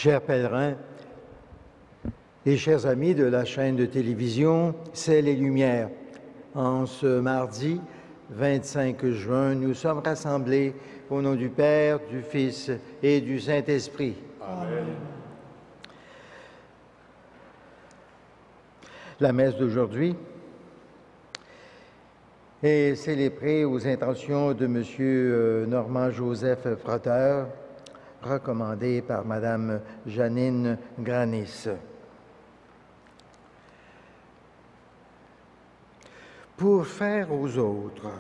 Chers pèlerins et chers amis de la chaîne de télévision Ciel et Lumière, en ce mardi 25 juin, nous sommes rassemblés au nom du Père, du Fils et du Saint-Esprit. Amen. La messe d'aujourd'hui est célébrée aux intentions de M. Normand-Joseph Frotteur, recommandé par Mme Janine Granis. Pour faire aux autres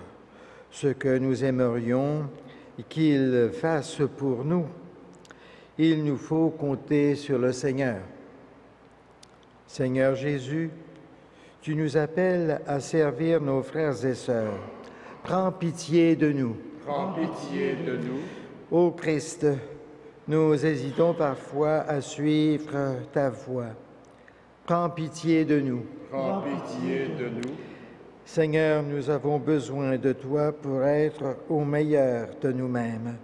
ce que nous aimerions qu'ils fassent pour nous, il nous faut compter sur le Seigneur. Seigneur Jésus, tu nous appelles à servir nos frères et sœurs. Prends pitié de nous. Prends pitié de nous. Ô Christ, nous hésitons parfois à suivre ta voie. Prends pitié de nous. Prends pitié de nous. Seigneur, nous avons besoin de toi pour être au meilleur de nous-mêmes.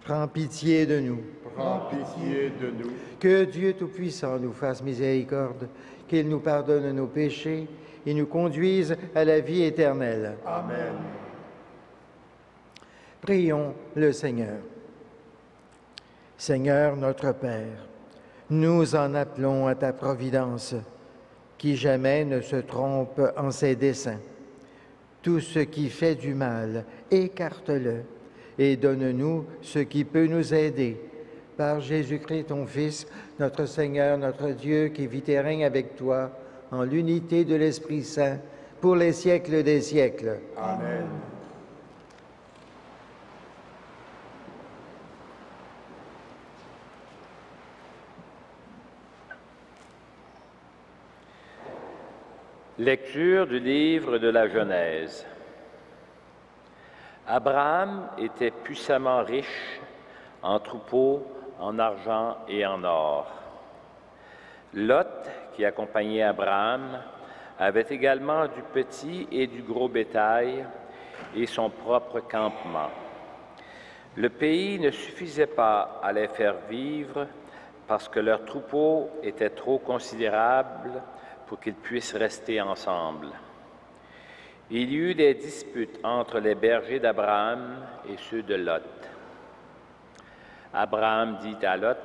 Prends pitié de nous. Prends pitié de nous. Que Dieu Tout-Puissant nous fasse miséricorde, qu'il nous pardonne nos péchés et nous conduise à la vie éternelle. Amen. Prions le Seigneur. Seigneur notre Père, nous en appelons à ta providence, qui jamais ne se trompe en ses desseins. Tout ce qui fait du mal, écarte-le et donne-nous ce qui peut nous aider. Par Jésus-Christ, ton Fils, notre Seigneur, notre Dieu, qui vit et règne avec toi, en l'unité de l'Esprit Saint, pour les siècles des siècles. Amen. Lecture du livre de la Genèse. Abraham était puissamment riche en troupeaux, en argent et en or. Lot, qui accompagnait Abraham, avait également du petit et du gros bétail et son propre campement. Le pays ne suffisait pas à les faire vivre parce que leurs troupeaux étaient trop considérables pour qu'ils puissent rester ensemble. Il y eut des disputes entre les bergers d'Abraham et ceux de Lot. Abraham dit à Lot,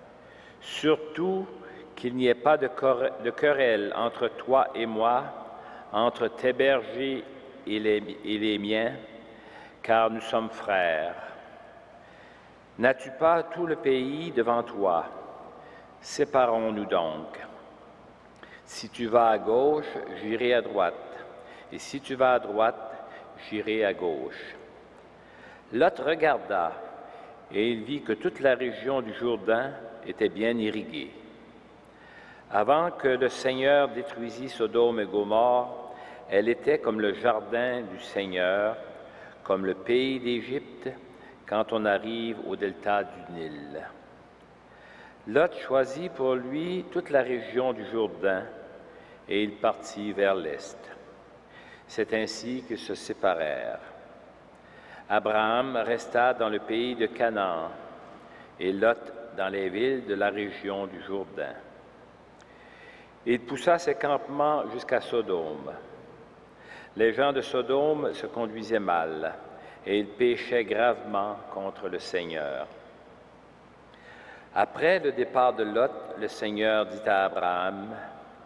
« Surtout qu'il n'y ait pas de querelle entre toi et moi, entre tes bergers et les miens, car nous sommes frères. N'as-tu pas tout le pays devant toi? Séparons-nous donc. Si tu vas à gauche, j'irai à droite, et si tu vas à droite, j'irai à gauche. » Lot regarda, et il vit que toute la région du Jourdain était bien irriguée. Avant que le Seigneur détruisît Sodome et Gomorrhe, elle était comme le jardin du Seigneur, comme le pays d'Égypte, quand on arrive au delta du Nil. Lot choisit pour lui toute la région du Jourdain et il partit vers l'est. C'est ainsi qu'ils se séparèrent. Abraham resta dans le pays de Canaan et Lot dans les villes de la région du Jourdain. Il poussa ses campements jusqu'à Sodome. Les gens de Sodome se conduisaient mal et ils péchaient gravement contre le Seigneur. Après le départ de Lot, le Seigneur dit à Abraham,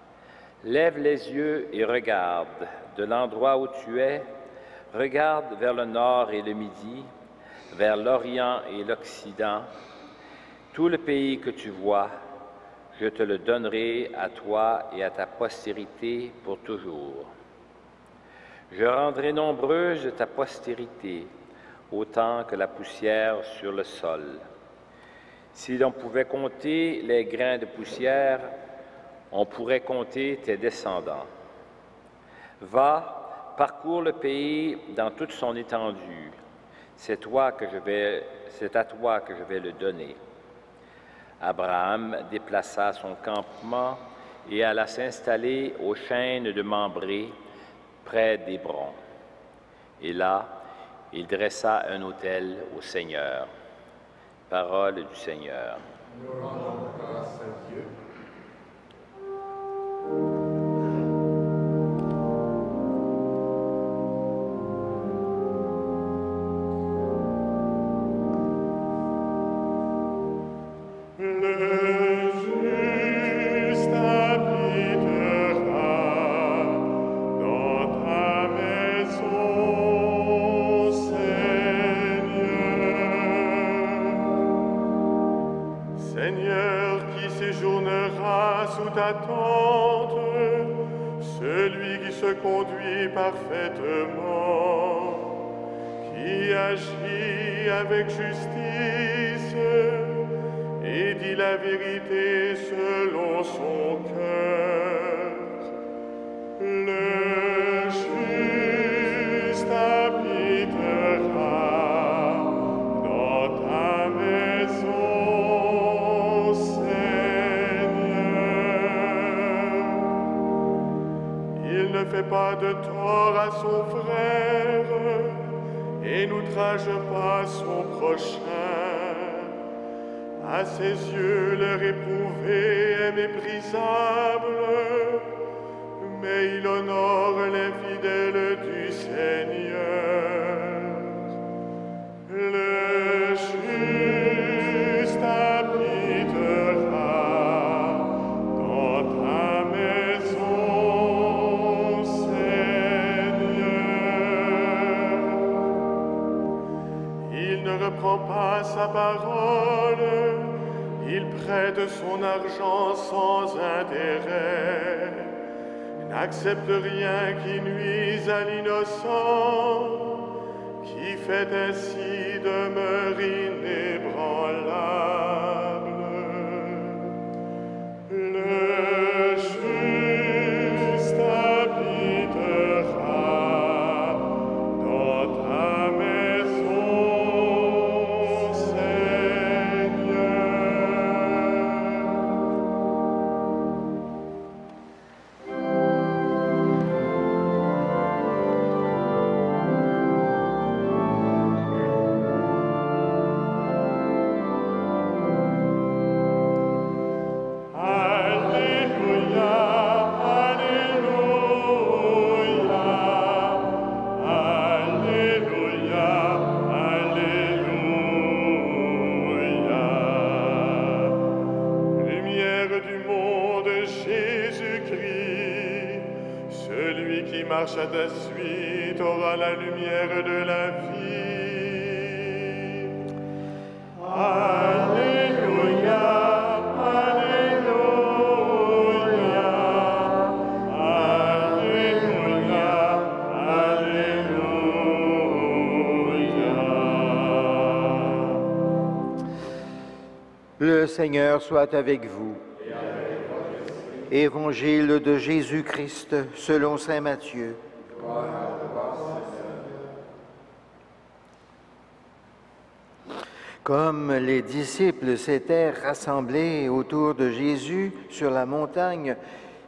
« Lève les yeux et regarde, de l'endroit où tu es, regarde vers le nord et le midi, vers l'Orient et l'Occident. Tout le pays que tu vois, je te le donnerai à toi et à ta postérité pour toujours. Je rendrai nombreuse ta postérité, autant que la poussière sur le sol. Si l'on pouvait compter les grains de poussière, on pourrait compter tes descendants. Va, parcours le pays dans toute son étendue. C'est à toi que je vais le donner. » Abraham déplaça son campement et alla s'installer aux chênes de Mambré, près d'Hébron. Et là, il dressa un autel au Seigneur. Parole du Seigneur. Nous rendons grâce à Dieu. Seigneur qui séjournera sous ta tente, celui qui se conduit parfaitement, qui agit avec justice et dit la vérité selon son cœur. Le juste habitera dans ta maison. Il ne fait pas de tort à son frère et n'outrage pas son prochain. À ses yeux, le réprouvé est méprisable, mais il honore les fidèles du Seigneur. Le juste habitera dans ta maison. Il ne reprend pas sa parole, il prête son argent sans intérêt, n'accepte rien qui nuise à l'innocent, qui fait ainsi demeure inébranlable. Le juste habitera dans ta maison. Marche à ta suite aura la lumière de la vie. Alléluia, Alléluia, Alléluia, Alléluia. Le Seigneur soit avec vous. Évangile de Jésus-Christ selon saint Matthieu. Comme les disciples s'étaient rassemblés autour de Jésus sur la montagne,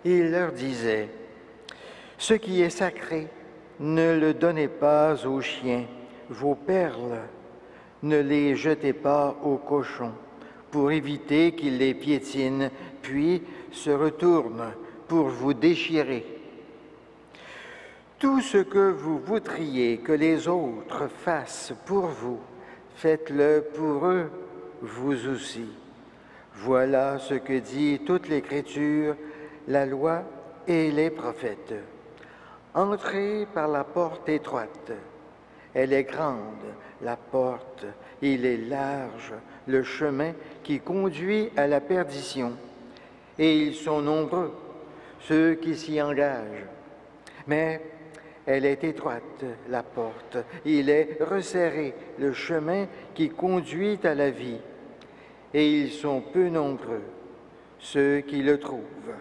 il leur disait, « Ce qui est sacré, ne le donnez pas aux chiens, vos perles, ne les jetez pas aux cochons, pour éviter qu'ils les piétinent, puis se retournent pour vous déchirer. Tout ce que vous voudriez que les autres fassent pour vous, faites-le pour eux, vous aussi. Voilà ce que dit toute l'Écriture, la loi et les prophètes. Entrez par la porte étroite. Elle est grande, la porte, il est large, le chemin qui conduit à la perdition. Et ils sont nombreux, ceux qui s'y engagent. Mais elle est étroite, la porte, il est resserré, le chemin qui conduit à la vie. Et ils sont peu nombreux, ceux qui le trouvent.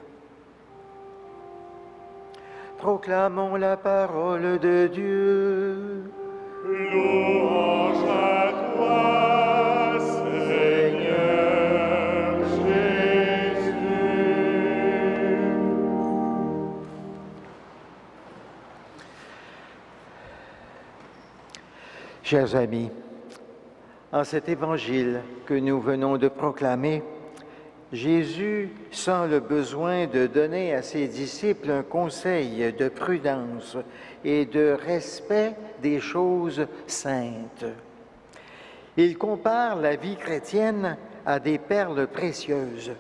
Proclamons la parole de Dieu. Louange à toi, Seigneur Jésus. Chers amis, en cet évangile que nous venons de proclamer, Jésus sent le besoin de donner à ses disciples un conseil de prudence et de respect des choses saintes. Il compare la vie chrétienne à des perles précieuses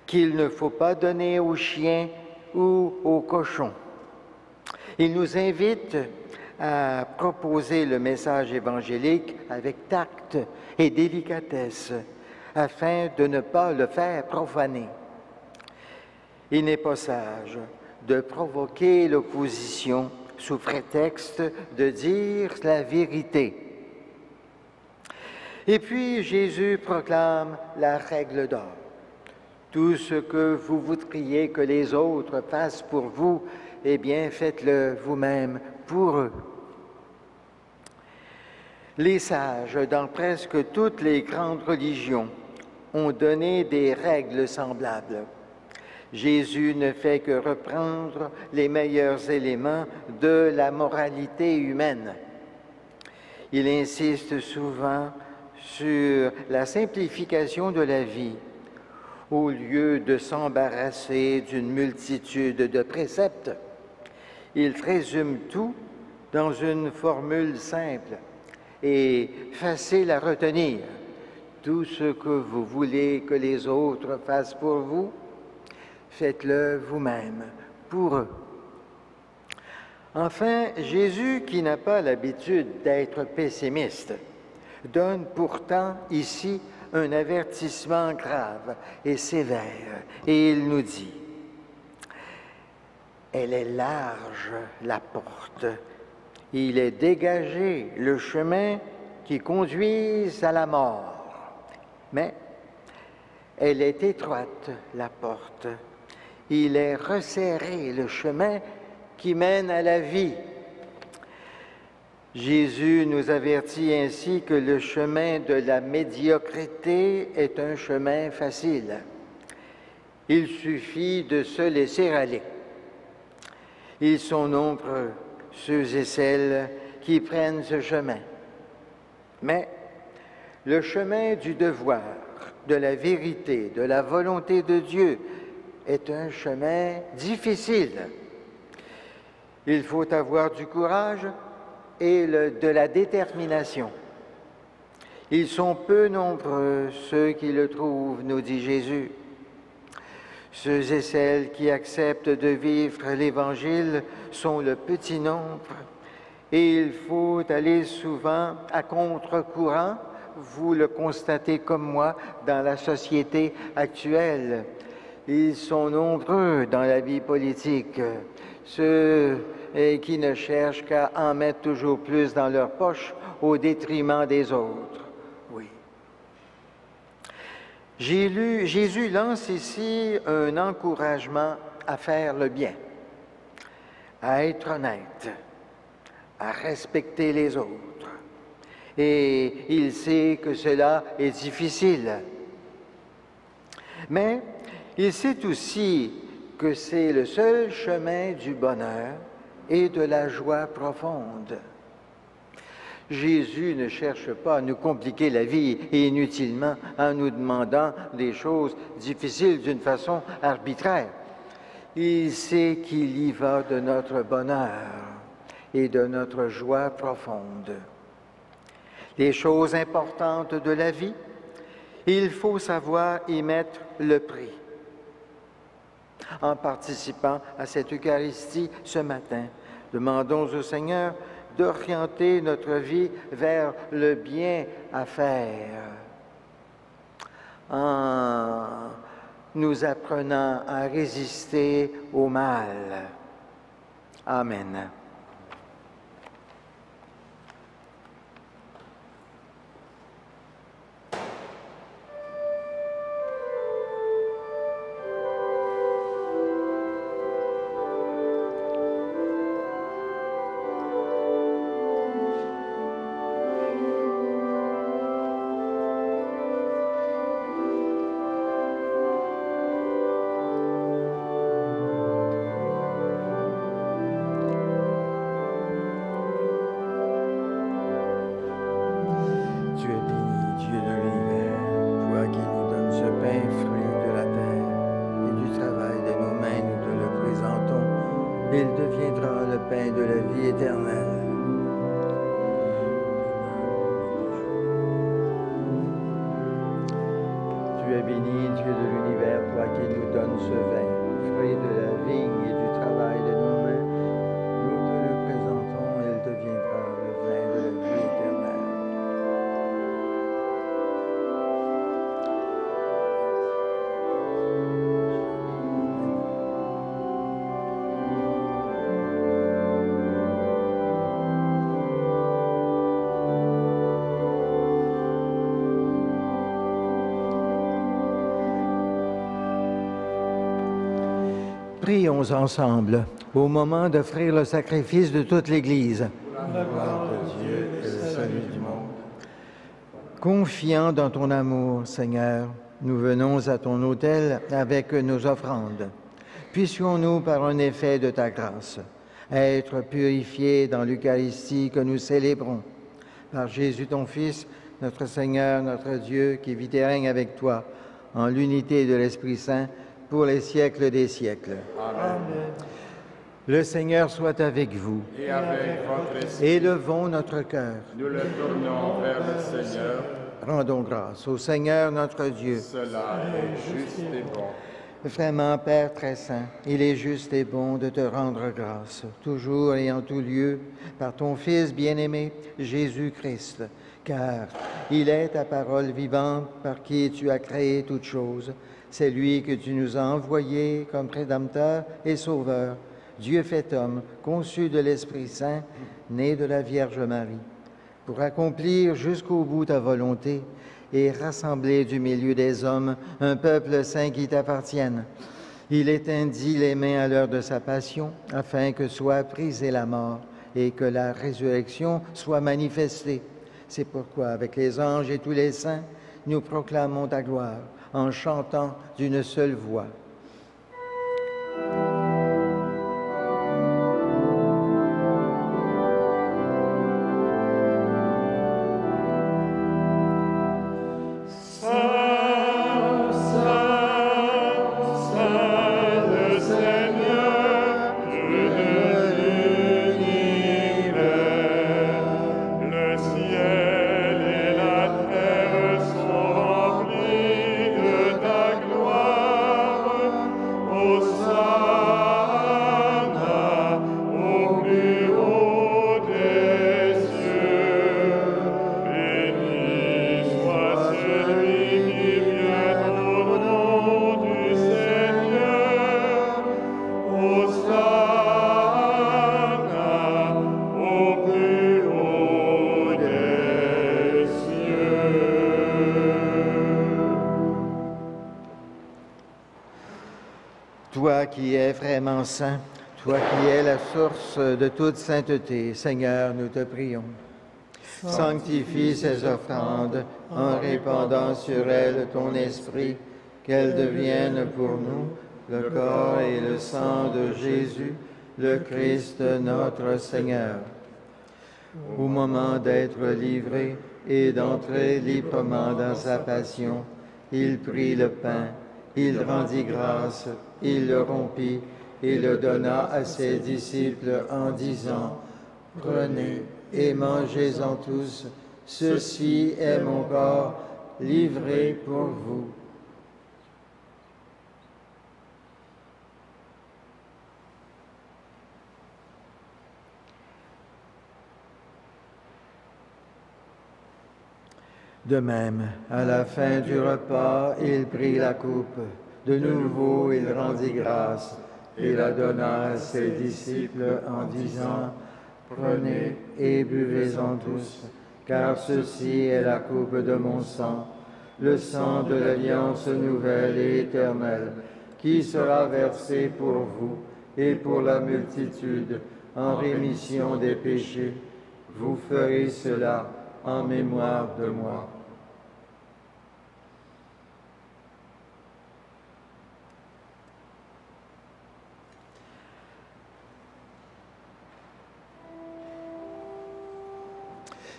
qu'il ne faut pas donner aux chiens ou aux cochons. Il nous invite à proposer le message évangélique avec tact et délicatesse, afin de ne pas le faire profaner. Il n'est pas sage de provoquer l'opposition sous prétexte de dire la vérité. Et puis Jésus proclame la règle d'or. Tout ce que vous voudriez que les autres fassent pour vous, eh bien, faites-le vous-même pour eux. Les sages, dans presque toutes les grandes religions, ont donné des règles semblables. Jésus ne fait que reprendre les meilleurs éléments de la moralité humaine. Il insiste souvent sur la simplification de la vie, au lieu de s'embarrasser d'une multitude de préceptes. Il résume tout dans une formule simple et facile à retenir. Tout ce que vous voulez que les autres fassent pour vous, faites-le vous-même, pour eux. Enfin, Jésus, qui n'a pas l'habitude d'être pessimiste, donne pourtant ici un avertissement grave et sévère. Et il nous dit, « Elle est large, la porte. Il est dégagé le chemin qui conduit à la mort. Mais elle est étroite, la porte. Il est resserré le chemin qui mène à la vie. » Jésus nous avertit ainsi que le chemin de la médiocrité est un chemin facile. Il suffit de se laisser aller. Ils sont nombreux, ceux et celles qui prennent ce chemin. Mais le chemin du devoir, de la vérité, de la volonté de Dieu est un chemin difficile. Il faut avoir du courage et de la détermination. Ils sont peu nombreux ceux qui le trouvent, nous dit Jésus. Ceux et celles qui acceptent de vivre l'Évangile sont le petit nombre et il faut aller souvent à contre-courant. Vous le constatez comme moi dans la société actuelle. Ils sont nombreux dans la vie politique, ceux qui ne cherchent qu'à en mettre toujours plus dans leur poche au détriment des autres. Oui. Jésus lance ici un encouragement à faire le bien, à être honnête, à respecter les autres. Et il sait que cela est difficile. Mais il sait aussi que c'est le seul chemin du bonheur et de la joie profonde. Jésus ne cherche pas à nous compliquer la vie inutilement en nous demandant des choses difficiles d'une façon arbitraire. Il sait qu'il y va de notre bonheur et de notre joie profonde. Les choses importantes de la vie, il faut savoir y mettre le prix. En participant à cette Eucharistie ce matin, demandons au Seigneur d'orienter notre vie vers le bien à faire, en nous apprenant à résister au mal. Amen. Prions ensemble au moment d'offrir le sacrifice de toute l'Église. La gloire de Dieu et le salut du monde. Confiant dans ton amour, Seigneur, nous venons à ton autel avec nos offrandes. Puissions-nous, par un effet de ta grâce, être purifiés dans l'Eucharistie que nous célébrons. Par Jésus, ton Fils, notre Seigneur, notre Dieu, qui vit et règne avec toi, en l'unité de l'Esprit Saint, pour les siècles des siècles. Amen. Le Seigneur soit avec vous. Et avec votre esprit, Élevons notre cœur. nous le tournons vers le Seigneur. Rendons grâce au Seigneur notre Dieu. Cela est juste et bon. Vraiment, Père très saint, il est juste et bon de te rendre grâce, toujours et en tout lieu, par ton Fils bien-aimé, Jésus-Christ, car il est ta parole vivante par qui tu as créé toutes choses. C'est lui que tu nous as envoyé comme Rédempteur et Sauveur, Dieu fait homme, conçu de l'Esprit Saint, né de la Vierge Marie, pour accomplir jusqu'au bout ta volonté et rassembler du milieu des hommes un peuple saint qui t'appartienne. Il étendit les mains à l'heure de sa passion, afin que soit brisée la mort et que la résurrection soit manifestée. C'est pourquoi, avec les anges et tous les saints, nous proclamons ta gloire en chantant d'une seule voix. Toi qui es vraiment saint, toi qui es la source de toute sainteté, Seigneur, nous te prions. Sanctifie ces offrandes en répandant sur elles ton esprit, qu'elles deviennent pour nous le corps et le sang de Jésus, le Christ notre Seigneur. Au moment d'être livré et d'entrer librement dans sa passion, il prit le pain, il rendit grâce, il le rompit et le donna à ses disciples en disant, « Prenez et mangez-en tous, ceci est mon corps livré pour vous. » De même, à la fin du repas, il prit la coupe. De nouveau, il rendit grâce et la donna à ses disciples en disant, « Prenez et buvez-en tous, car ceci est la coupe de mon sang, le sang de l'alliance nouvelle et éternelle, qui sera versé pour vous et pour la multitude en rémission des péchés. Vous ferez cela en mémoire de moi. »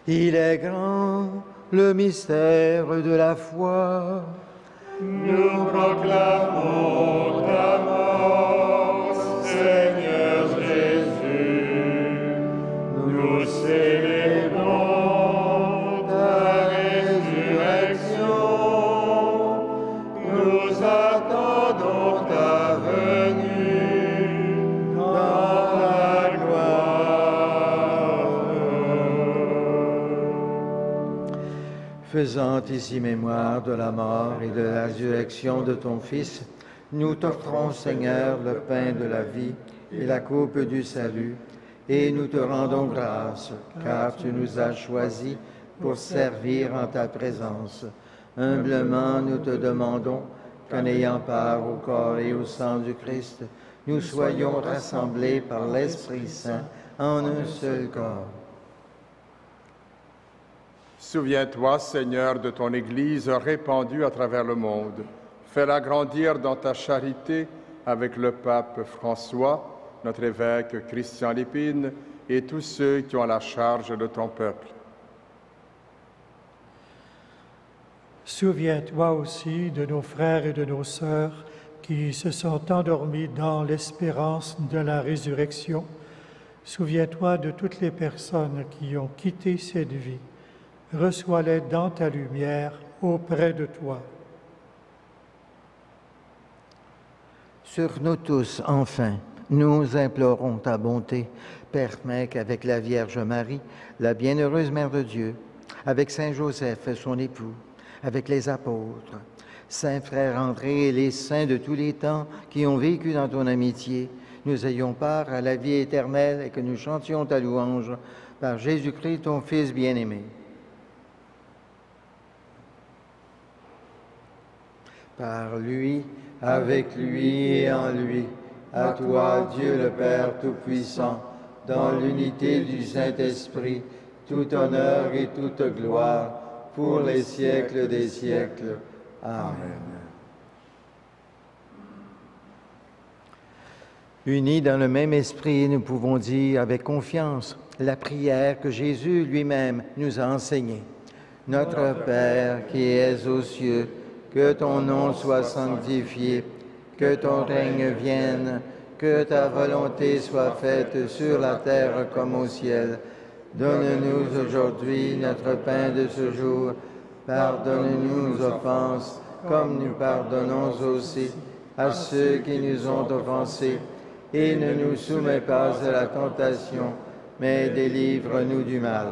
Il est grand, le mystère de la foi. Nous proclamons ta mort, Seigneur Jésus. Nous célébrons ta résurrection. Nous attendons ta venue dans la gloire. Faisant ici mémoire de la mort et de la résurrection de ton Fils, nous t'offrons, Seigneur, le pain de la vie et la coupe du salut, et nous te rendons grâce, car tu nous as choisis pour servir en ta présence. Humblement, nous te demandons qu'en ayant part au corps et au sang du Christ, nous soyons rassemblés par l'Esprit Saint en un seul corps. Souviens-toi, Seigneur, de ton Église répandue à travers le monde. Fais-la grandir dans ta charité avec le pape François, notre évêque Christian Lépine et tous ceux qui ont la charge de ton peuple. Souviens-toi aussi de nos frères et de nos sœurs qui se sont endormis dans l'espérance de la résurrection. Souviens-toi de toutes les personnes qui ont quitté cette vie. Reçois-les dans ta lumière auprès de toi. Sur nous tous, enfin, nous implorons ta bonté. Permets qu'avec la Vierge Marie, la bienheureuse Mère de Dieu, avec Saint Joseph, son époux, avec les apôtres, Saint Frère André et les saints de tous les temps qui ont vécu dans ton amitié, nous ayons part à la vie éternelle et que nous chantions ta louange par Jésus-Christ, ton Fils bien-aimé. Par lui, avec lui et en lui, à toi, Dieu le Père Tout-Puissant, dans l'unité du Saint-Esprit, tout honneur et toute gloire, pour les siècles des siècles. Amen. Unis dans le même esprit, nous pouvons dire avec confiance la prière que Jésus lui-même nous a enseignée. Notre Père qui es aux cieux, que ton nom soit sanctifié, que ton règne vienne, que ta volonté soit faite sur la terre comme au ciel. Donne-nous aujourd'hui notre pain de ce jour. Pardonne-nous nos offenses, comme nous pardonnons aussi à ceux qui nous ont offensés. Et ne nous soumets pas à la tentation, mais délivre-nous du mal.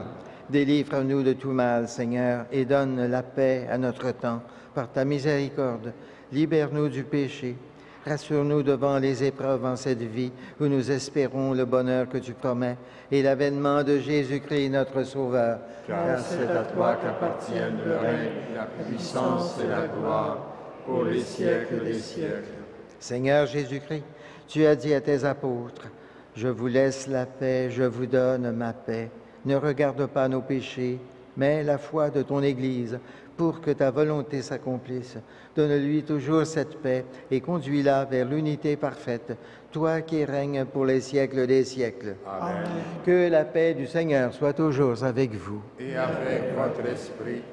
Délivre-nous de tout mal, Seigneur, et donne la paix à notre temps. Par ta miséricorde, libère-nous du péché. Rassure-nous devant les épreuves en cette vie où nous espérons le bonheur que tu promets et l'avènement de Jésus-Christ, notre Sauveur. Car c'est à toi qu'appartiennent le règne, la puissance et la gloire pour les siècles des siècles. Seigneur Jésus-Christ, tu as dit à tes apôtres, « Je vous laisse la paix, je vous donne ma paix. Ne regarde pas nos péchés, mais la foi de ton Église, pour que ta volonté s'accomplisse. Donne-lui toujours cette paix et conduis-la vers l'unité parfaite, toi qui règnes pour les siècles des siècles. » Amen. Que la paix du Seigneur soit toujours avec vous. Et avec votre esprit.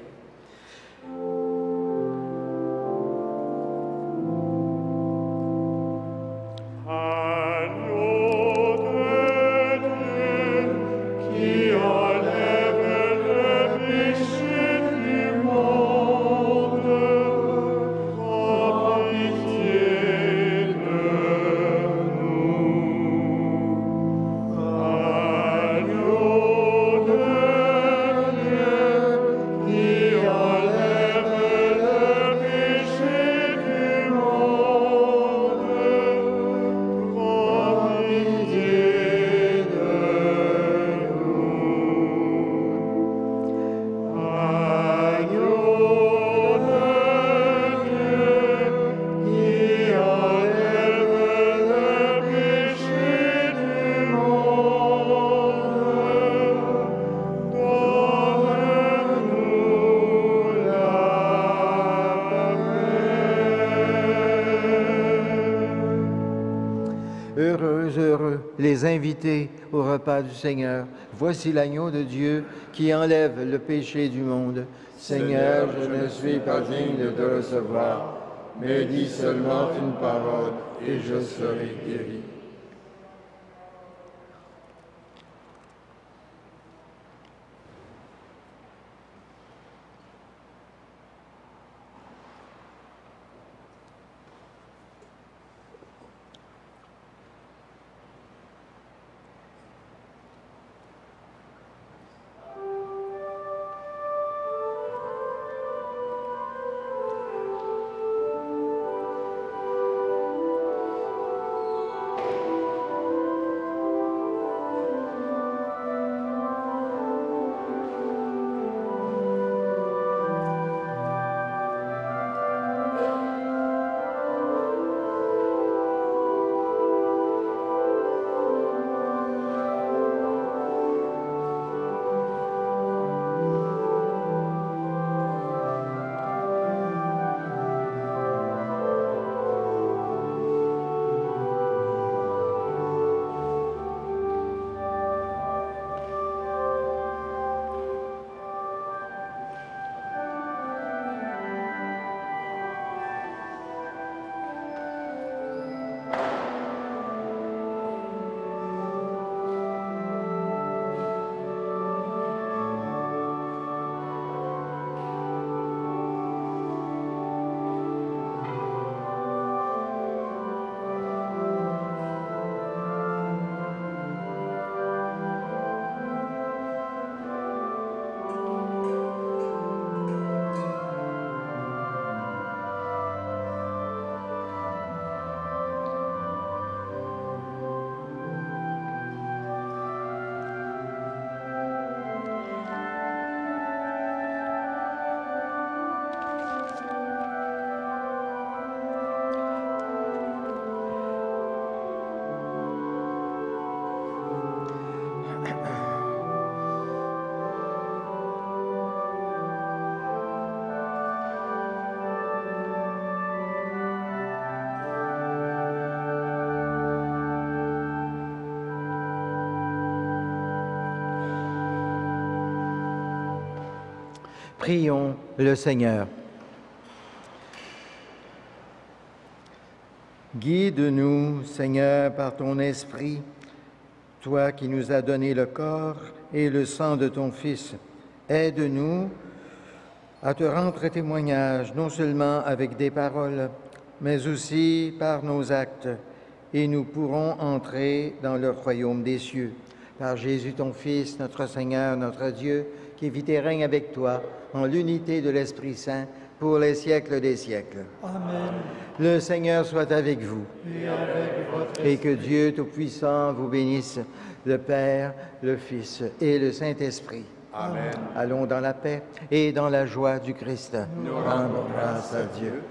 Heureux les invités au repas du Seigneur. Voici l'agneau de Dieu qui enlève le péché du monde. Seigneur, je ne suis pas digne de te recevoir, mais dis seulement une parole et je serai guéri. Prions le Seigneur. Guide-nous, Seigneur, par ton esprit, toi qui nous as donné le corps et le sang de ton Fils. Aide-nous à te rendre témoignage, non seulement avec des paroles, mais aussi par nos actes, et nous pourrons entrer dans le royaume des cieux. Par Jésus, ton Fils, notre Seigneur, notre Dieu, qui vit et règne avec toi, en l'unité de l'Esprit Saint, pour les siècles des siècles. Amen. Le Seigneur soit avec vous. Et avec votre Et que Dieu Tout-Puissant vous bénisse, le Père, le Fils et le Saint-Esprit. Amen. Allons dans la paix et dans la joie du Christ. Nous rendons grâce à Dieu.